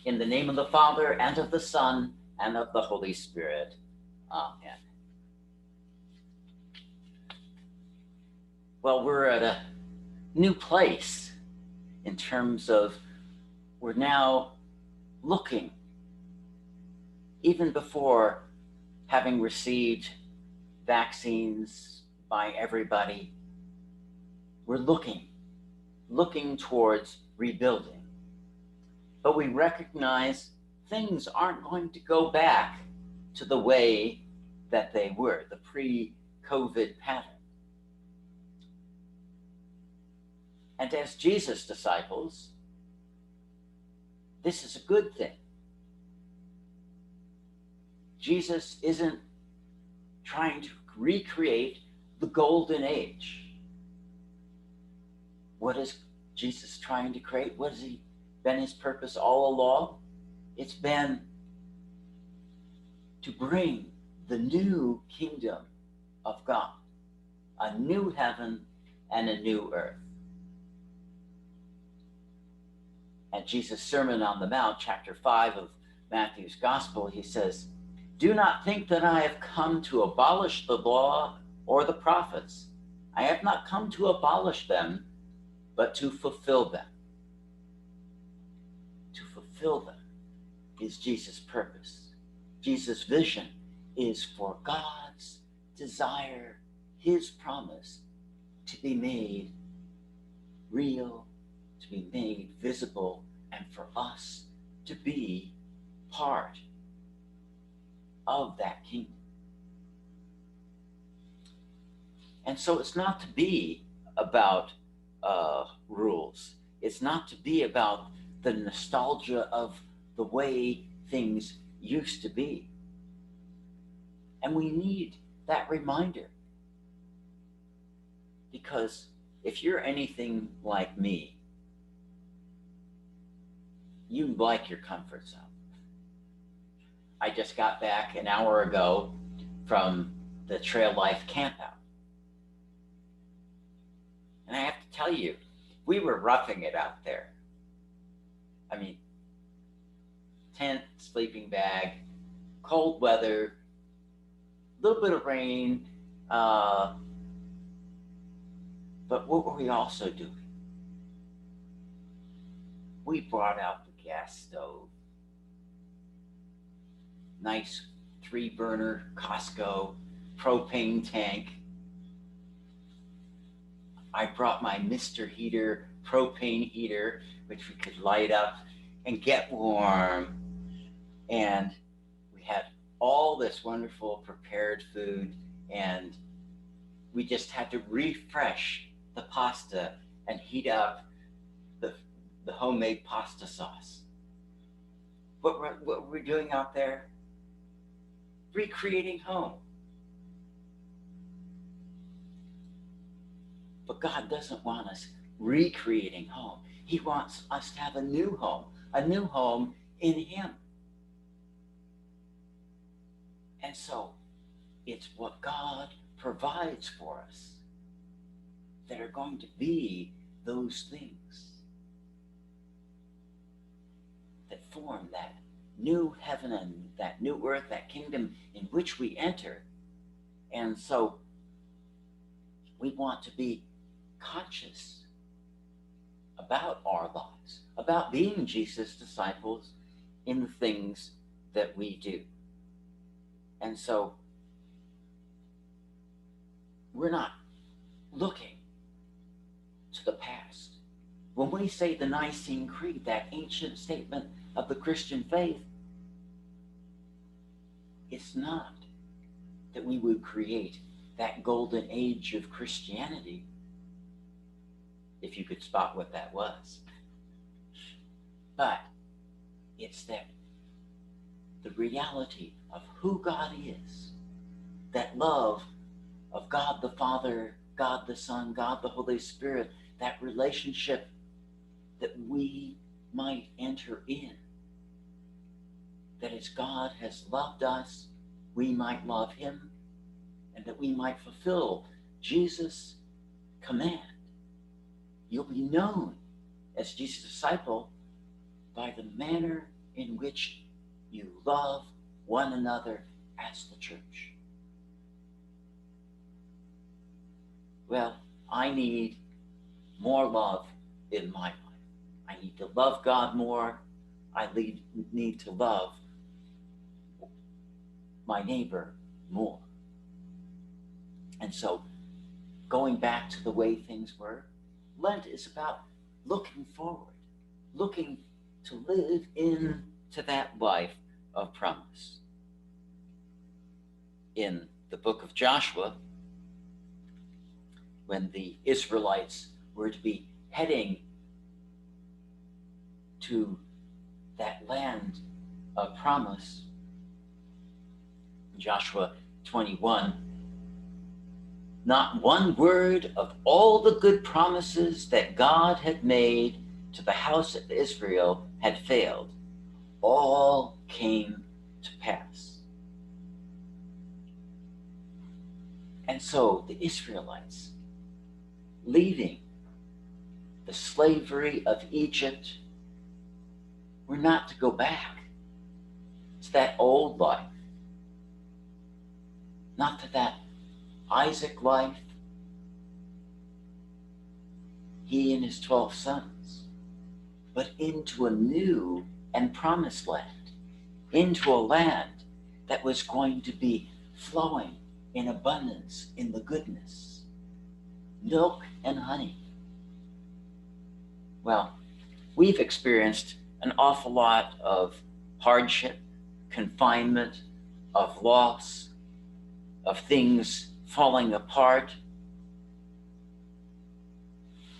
In the name of the Father, and of the Son, and of the Holy Spirit. Amen. Well, we're at a new place in terms of we're now looking, even before having received vaccines by everybody, we're looking towards rebuilding. But we recognize things aren't going to go back to the way that they were, the pre-COVID pattern. And as Jesus' disciples, this is a good thing. Jesus isn't trying to recreate the golden age. What is Jesus trying to create? What has been his purpose all along? It's been to bring the new kingdom of God, a new heaven and a new earth. At Jesus' Sermon on the Mount, chapter 5 of Matthew's Gospel, he says, "Do not think that I have come to abolish the law or the prophets. I have not come to abolish them, but to fulfill them." To fulfill them is Jesus' purpose. Jesus' vision is for God's desire, his promise, to be made real, to be made visible, and for us to be part of that kingdom. And so it's not to be about rules. It's not to be about the nostalgia of the way things used to be. And we need that reminder. Because if you're anything like me, you like your comfort zone. I just got back an hour ago from the Trail Life campout. And I have to tell you, we were roughing it out there. I mean, tent, sleeping bag, cold weather, a little bit of rain. But what were we also doing? We brought out the gas stove. Nice 3-burner Costco propane tank. I brought my Mr. Heater propane heater, which we could light up and get warm. And we had all this wonderful prepared food, and we just had to refresh the pasta and heat up the homemade pasta sauce. What were we doing out there? Recreating home. But God doesn't want us recreating home. He wants us to have a new home in him. And so it's what God provides for us that are going to be those things that form that new heaven and that new earth, that kingdom in which we enter. And so we want to be conscious about our lives, about being Jesus' disciples in the things that we do. And so we're not looking to the past. When we say the Nicene Creed, that ancient statement of the Christian faith, it's not that we would create that golden age of Christianity, if you could spot what that was. But it's that the reality of who God is, that love of God the Father, God the Son, God the Holy Spirit, that relationship that we might enter in. That as God has loved us, we might love him, and that we might fulfill Jesus' command. You'll be known as Jesus' disciple by the manner in which you love one another as the church. Well, I need more love in my life. I need to love God more. I need to love my neighbor more. And so, going back to the way things were, Lent is about looking forward, looking to live into that life of promise. In the book of Joshua, when the Israelites were to be heading to that land of promise, Joshua 21, not one word of all the good promises that God had made to the house of Israel had failed. All came to pass. And so the Israelites, leaving the slavery of Egypt, were not to go back to that old life, not to that Isaac life, he and his 12 sons, but into a new and promised land, into a land that was going to be flowing in abundance in the goodness, milk and honey. Well, we've experienced an awful lot of hardship, confinement, of loss, of things falling apart,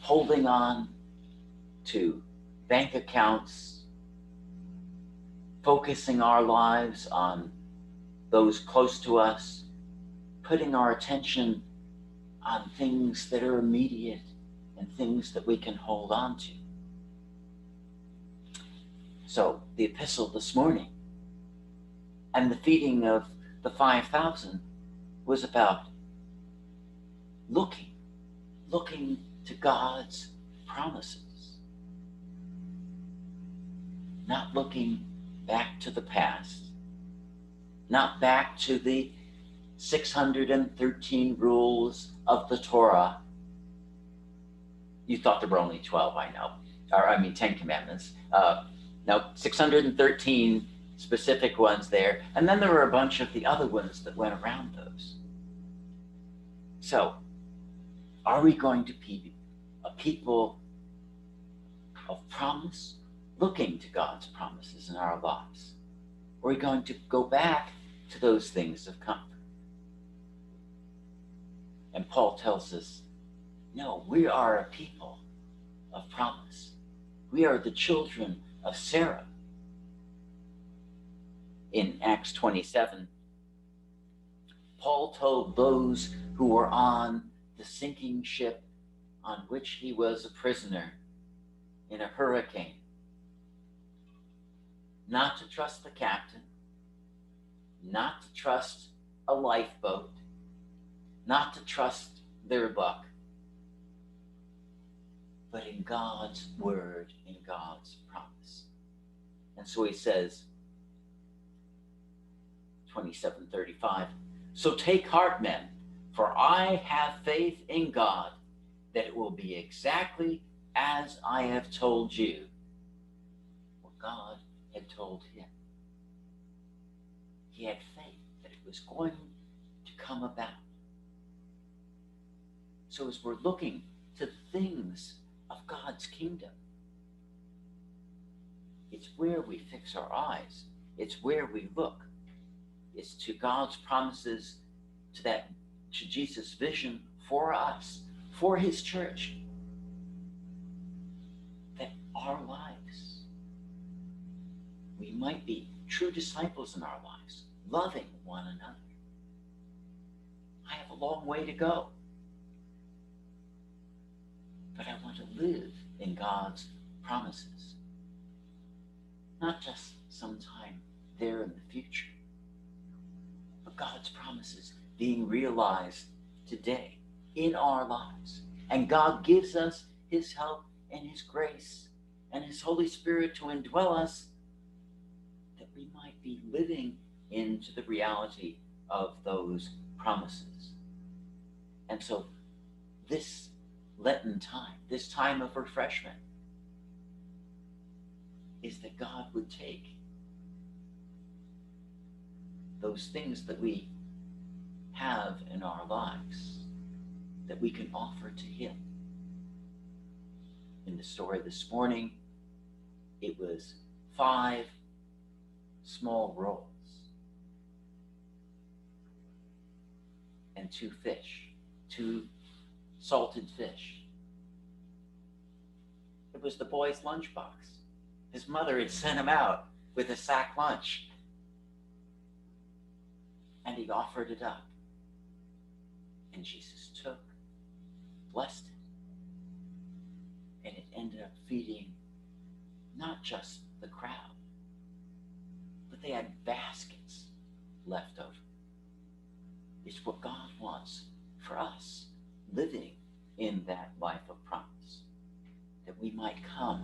holding on to bank accounts, focusing our lives on those close to us, putting our attention on things that are immediate and things that we can hold on to. So the epistle this morning and the feeding of the 5,000 was about looking to God's promises, not looking back to the past, not back to the 613 rules of the Torah. You thought there were only 12, I know. 10 commandments. No, 613 specific ones there. And then there were a bunch of the other ones that went around those. So, are we going to be a people of promise, looking to God's promises in our lives? Or are we going to go back to those things of comfort? And Paul tells us, no, we are a people of promise. We are the children of Sarah. In Acts 27, Paul told those who were on the sinking ship on which he was a prisoner in a hurricane not to trust the captain, not to trust a lifeboat, not to trust their luck, but in God's word, in God's promise. And so he says, 27:35, so take heart, men, for I have faith in God that it will be exactly as I have told you. What God had told him. He had faith that it was going to come about. So as we're looking to things of God's kingdom, it's where we fix our eyes. It's where we look. It's to God's promises, to Jesus' vision for us, for his church, that our lives, we might be true disciples in our lives, loving one another. I have a long way to go, but I want to live in God's promises, not just sometime there in the future, but God's promises being realized today in our lives. And God gives us his help and his grace and his Holy Spirit to indwell us that we might be living into the reality of those promises. And so this Lenten time, this time of refreshment, is that God would take those things that we have in our lives that we can offer to him. In the story this morning, it was 5 small rolls and 2 fish, 2 salted fish. It was the boy's lunchbox. His mother had sent him out with a sack lunch, and he offered it up. And Jesus took, blessed it, and it ended up feeding not just the crowd, but they had baskets left over. It's what God wants for us, living in that life of promise, that we might come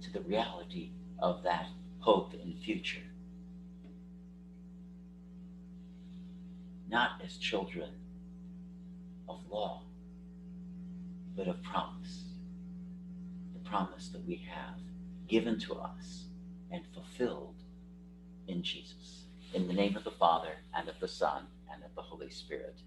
to the reality of that hope and future. Not as children of law, but of promise. The promise that we have given to us and fulfilled in Jesus. In the name of the Father, and of the Son, and of the Holy Spirit.